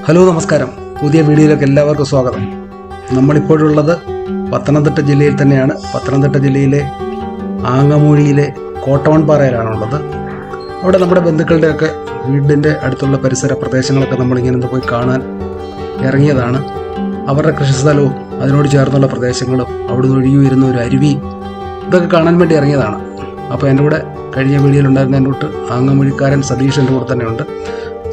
Hello നമസ്കാരം. പുതിയ വീഡിയോയിലേക്ക് എല്ലാവർക്കും സ്വാഗതം. നമ്മളിപ്പോഴുള്ളത് പത്തനംതിട്ട ജില്ലയിൽ തന്നെയാണ്. പത്തനംതിട്ട ജില്ലയിലെ ആങ്ങമൂഴിയിലെ കോട്ടവൻപാറയിലാണുള്ളത്. അവിടെ നമ്മുടെ ബന്ധുക്കളുടെയൊക്കെ വീടിൻ്റെ അടുത്തുള്ള പരിസര പ്രദേശങ്ങളൊക്കെ നമ്മളിങ്ങനെ പോയി കാണാൻ ഇറങ്ങിയതാണ്. അവരുടെ കൃഷിസ്ഥലവും അതിനോട് ചേർന്നുള്ള പ്രദേശങ്ങളും അവിടുന്ന് ഒഴുകി വരുന്ന ഒരു അരുവി ഇതൊക്കെ കാണാൻ വേണ്ടി ഇറങ്ങിയതാണ്. അപ്പോൾ എൻ്റെ കൂടെ കഴിഞ്ഞ വീഡിയോയിലുണ്ടായിരുന്ന എൻ്റെ കൂട്ട് ആങ്ങമൂഴിക്കാരൻ സതീഷ് എൻ്റെ കൂടെ തന്നെയുണ്ട്.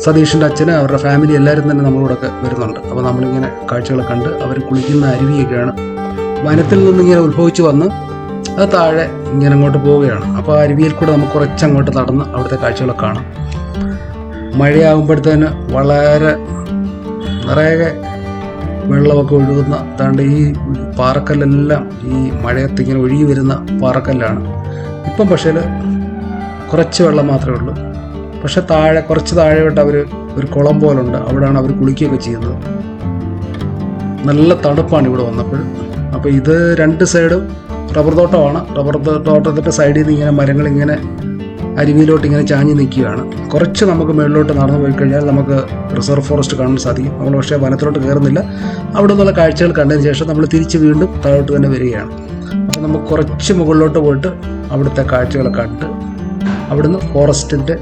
സതീഷിൻ്റെ അച്ഛന് അവരുടെ ഫാമിലി എല്ലാവരും തന്നെ നമ്മളോടൊക്കെ വരുന്നുണ്ട്. അപ്പോൾ നമ്മളിങ്ങനെ കാഴ്ചകളെ കണ്ട് അവർ കുളിക്കുന്ന അരുവിയൊക്കെയാണ്. വനത്തിൽ നിന്നിങ്ങനെ ഉത്ഭവിച്ച് വന്ന് അത് താഴെ ഇങ്ങനെ അങ്ങോട്ട് പോവുകയാണ്. അപ്പോൾ ആ അരുവിയിൽ കൂടെ നമുക്ക് കുറച്ചങ്ങോട്ട് നടന്ന് അവിടുത്തെ കാഴ്ചകളൊക്കെ കാണാം. മഴയാകുമ്പോഴത്തേന് വളരെ നിറയെ വെള്ളമൊക്കെ ഒഴുകുന്ന താണ്ട് ഈ പാറക്കല്ലെല്ലാം ഈ മഴയത്ത് ഇങ്ങനെ ഒഴുകി വരുന്ന പാറക്കല്ലാണ്. ഇപ്പം പക്ഷേ കുറച്ച് വെള്ളം മാത്രമേ ഉള്ളൂ. പക്ഷെ കുറച്ച് താഴെയോട്ട് അവർ ഒരു കുളം പോലുണ്ട്. അവിടെയാണ് അവർ കുളിക്കുകയൊക്കെ ചെയ്യുന്നത്. നല്ല തണുപ്പാണ് ഇവിടെ വന്നപ്പോൾ. അപ്പോൾ ഇത് രണ്ട് സൈഡും റബ്ബർ തോട്ടമാണ്. റബ്ബർ തോട്ടത്തിൻ്റെ സൈഡിൽ നിന്ന് ഇങ്ങനെ മരങ്ങൾ ഇങ്ങനെ അരുവിയിലോട്ട് ഇങ്ങനെ ചാഞ്ഞ് നിൽക്കുകയാണ്. കുറച്ച് നമുക്ക് മുകളിലോട്ട് നടന്നു പോയി കഴിഞ്ഞാൽ നമുക്ക് റിസർവ് ഫോറസ്റ്റ് കാണാൻ സാധിക്കും. നമ്മൾ പക്ഷേ വനത്തിലോട്ട് കയറുന്നില്ല. അവിടെ നിന്നുള്ള കാഴ്ചകൾ കണ്ടതിന് ശേഷം നമ്മൾ തിരിച്ച് വീണ്ടും താഴോട്ട് തന്നെ വരികയാണ്. അപ്പോൾ നമുക്ക് കുറച്ച് മുകളിലോട്ട് പോയിട്ട് അവിടുത്തെ കാഴ്ചകളെ കണ്ട് അവിടുന്ന് ഫോറസ്റ്റിൻ്റെ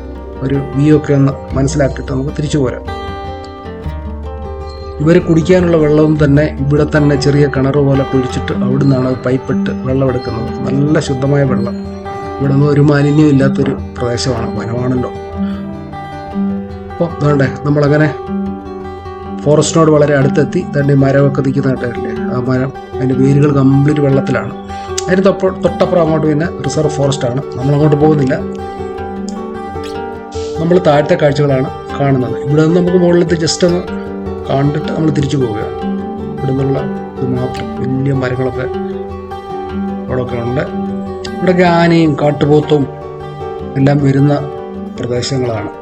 ഒരു വ്യൂ ഒക്കെ ഒന്ന് മനസ്സിലാക്കിയിട്ട് നമുക്ക് തിരിച്ചു പോരാം. ഇവർ കുടിക്കാനുള്ള വെള്ളവും തന്നെ ഇവിടെ തന്നെ ചെറിയ കിണർ പോലെ കുഴിച്ചിട്ട് അവിടെ നിന്നാണ് പൈപ്പിട്ട് വെള്ളം എടുക്കുന്നത്. നല്ല ശുദ്ധമായ വെള്ളം. ഇവിടെ നിന്ന് ഒരു മാലിന്യം ഇല്ലാത്തൊരു പ്രദേശമാണ്, വനമാണല്ലോ. അപ്പോൾ വേണ്ടേ നമ്മളങ്ങനെ ഫോറസ്റ്റിനോട് വളരെ അടുത്തെത്തി. തന്നെ മരമൊക്കെ നിൽക്കുന്നതായിട്ടല്ലേ ആ മരം, അതിൻ്റെ വേരുകൾ കംപ്ലീറ്റ് വെള്ളത്തിലാണ്. അതിന് തൊട്ടപ്പുറം അങ്ങോട്ട് പിന്നെ റിസർവ് ഫോറസ്റ്റാണ്. നമ്മളങ്ങോട്ട് പോകുന്നില്ല. നമ്മൾ താഴത്തെ കാഴ്ചകളാണ് കാണുന്നത്. ഇവിടെ നിന്ന് നമുക്ക് മുകളിലത്തെ ജസ്റ്റ് ഒന്ന് കണ്ടിട്ട് നമ്മൾ തിരിച്ചു പോവുകയാണ്. ഇവിടെ നിന്നുള്ള ഇത് മാത്രം വലിയ മരങ്ങളൊക്കെ അവിടെയൊക്കെ ഉണ്ട്. ഇവിടെ ആനയും കാട്ടുപോത്തും എല്ലാം വരുന്ന പ്രദേശങ്ങളാണ്.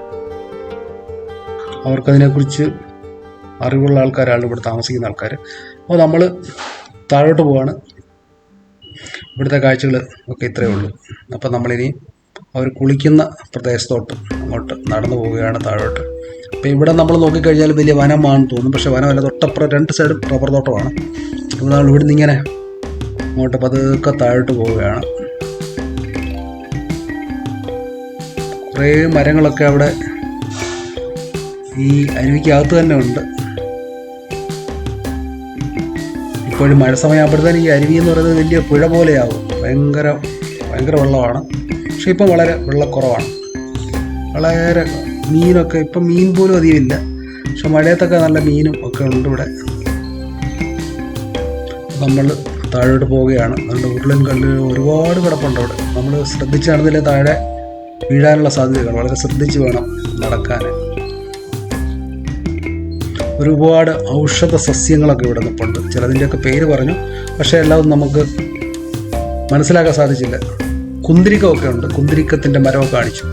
അവർക്കതിനെക്കുറിച്ച് അറിവുള്ള ആൾക്കാരാണ് ഇവിടെ താമസിക്കുന്ന ആൾക്കാർ. അപ്പോൾ നമ്മൾ താഴോട്ട് പോവാണ്. ഇവിടുത്തെ കാഴ്ചകൾ ഒക്കെ ഇത്രയേ ഉള്ളൂ. അപ്പോൾ നമ്മളിനി അവർ കുളിക്കുന്ന പ്രദേശത്തോട്ട് അങ്ങോട്ട് നടന്നു പോവുകയാണ് താഴോട്ട്. അപ്പോൾ ഇവിടെ നമ്മൾ നോക്കിക്കഴിഞ്ഞാൽ വലിയ വനമാണെന്ന് തോന്നും. പക്ഷേ വനമല്ല, തൊട്ടപ്പുറം രണ്ട് സൈഡും റബ്ബർ തോട്ടമാണ്. അപ്പോൾ നമ്മൾ ഇവിടെ നിന്ന് ഇങ്ങനെ അങ്ങോട്ട് പതുക്കെ താഴോട്ട് പോവുകയാണ്. കുറേ മരങ്ങളൊക്കെ അവിടെ ഈ അരുവിക്കകത്ത് തന്നെ ഉണ്ട്. ഇപ്പോഴും മഴ സമയമാകുമ്പോഴത്തേനും ഈ അരുവി എന്ന് പറയുന്നത് വലിയ പുഴ പോലെയാകും. ഭയങ്കര വെള്ളമാണ്. പക്ഷെ ഇപ്പം വളരെ വെള്ളക്കുറവാണ്. വളരെ മീനൊക്കെ ഇപ്പം മീൻ പോലും അധികമില്ല. പക്ഷെ മഴയത്തൊക്കെ നല്ല മീനും ഒക്കെ ഉണ്ട് ഇവിടെ. നമ്മൾ താഴോട്ട് പോവുകയാണ്. അതുകൊണ്ട് ഉരുളൻ കല്ല് ഒരുപാട് കിടപ്പുണ്ട് അവിടെ. നമ്മൾ ശ്രദ്ധിച്ച് നടന്നില്ലേ താഴെ വീഴാനുള്ള സാധ്യതകൾ. വളരെ ശ്രദ്ധിച്ച് വേണം നടക്കാൻ. ഒരുപാട് ഔഷധ സസ്യങ്ങളൊക്കെ ഇവിടെ നിൽപ്പുണ്ട്. ചിലതിൻ്റെയൊക്കെ പേര് പറഞ്ഞു, പക്ഷേ എല്ലാം നമുക്ക് മനസ്സിലാക്കാൻ സാധിച്ചില്ല. കുന്തിരിക്കമൊക്കെ ഉണ്ട്. കുന്തിരിക്കത്തിൻ്റെ മരമൊക്കെ കാണിച്ചു.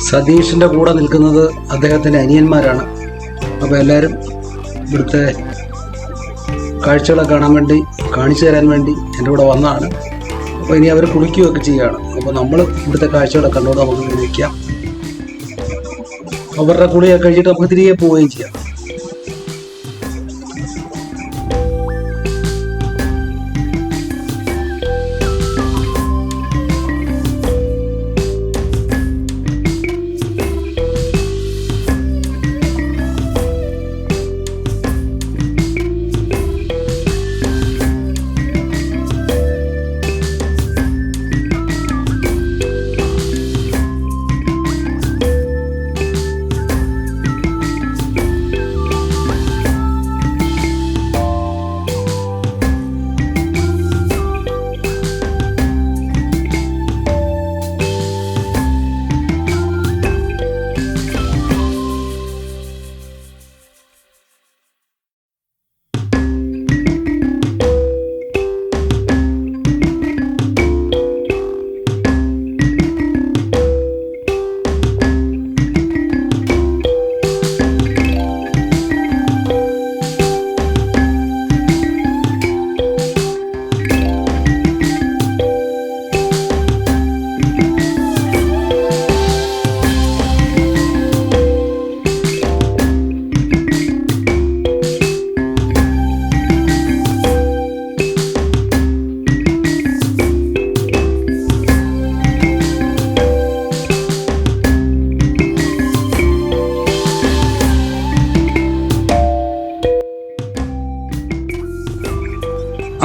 സതീഷിൻ്റെ കൂടെ നിൽക്കുന്നത് അദ്ദേഹത്തിൻ്റെ അനിയന്മാരാണ്. അപ്പോൾ എല്ലാവരും ഇവിടുത്തെ കാഴ്ചകളെ കാണാൻ വേണ്ടി, കാണിച്ചു തരാൻ വേണ്ടി എൻ്റെ കൂടെ വന്നതാണ്. അപ്പോൾ ഇനി അവർ കുളിക്കുകയൊക്കെ ചെയ്യുകയാണ്. അപ്പോൾ നമ്മൾ ഇവിടുത്തെ കാഴ്ചകളെ കണ്ടുകൊണ്ട് നമുക്ക് നിൽക്കാം. അവരുടെ കുളിയൊക്കെ കഴിച്ചിട്ട് നമുക്ക് തിരികെ പോവുകയും ചെയ്യാം.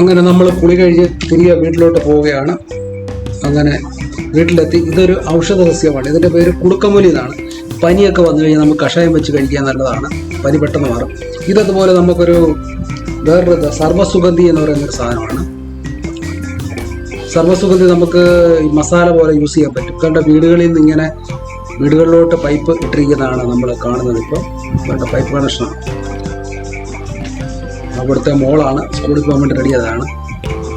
അങ്ങനെ നമ്മൾ കുളി കഴിഞ്ഞ് തിരികെ വീട്ടിലോട്ട് പോവുകയാണ്. അങ്ങനെ വീട്ടിലെത്തി. ഇതൊരു ഔഷധ സസ്യമാണ്. ഇതിൻ്റെ പേര് കുടുക്കമല്ലി എന്നാണ്. പനിയൊക്കെ വന്നു കഴിഞ്ഞാൽ നമുക്ക് കഷായം വെച്ച് കഴിക്കാൻ നല്ലതാണ്. പനി പെട്ടെന്ന് മാറും. ഇതതുപോലെ നമുക്കൊരു വേറൊരു സർവ്വസുഗന്ധി എന്ന് പറയുന്നൊരു സാധനമാണ്. സർവ്വസുഗന്ധി നമുക്ക് ഈ മസാല പോലെ യൂസ് ചെയ്യാൻ പറ്റും. കണ്ട വീടുകളിൽ നിന്ന് ഇങ്ങനെ വീടുകളിലോട്ട് പൈപ്പ് ഇട്ടിരിക്കുന്നതാണ് നമ്മൾ കാണുന്നത്. ഇപ്പോൾ വേണ്ട പൈപ്പ് കണക്ഷനാണ്. അവിടുത്തെ മോളാണ് സ്കൂളിൽ പോകാൻ വേണ്ടി റെഡിയായതാണ്.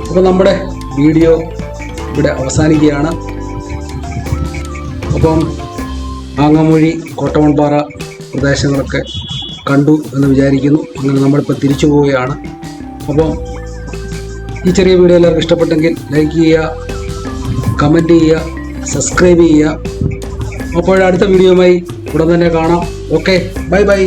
അപ്പോൾ നമ്മുടെ വീഡിയോ ഇവിടെ അവസാനിക്കുകയാണ്. അപ്പം ആങ്ങമൂഴി, കോട്ടമൺപാറ പ്രദേശങ്ങളൊക്കെ കണ്ടു എന്ന് വിചാരിക്കുന്നു. അങ്ങനെ നമ്മളിപ്പോൾ തിരിച്ചു പോവുകയാണ്. അപ്പം ഈ ചെറിയ വീഡിയോ എല്ലാവർക്കും ഇഷ്ടപ്പെട്ടെങ്കിൽ ലൈക്ക് ചെയ്യുക, കമൻറ്റ് ചെയ്യുക, സബ്സ്ക്രൈബ് ചെയ്യുക. അപ്പോൾ അടുത്ത വീഡിയോയുമായി ഉടൻ തന്നെ കാണാം. Okay, bye bye.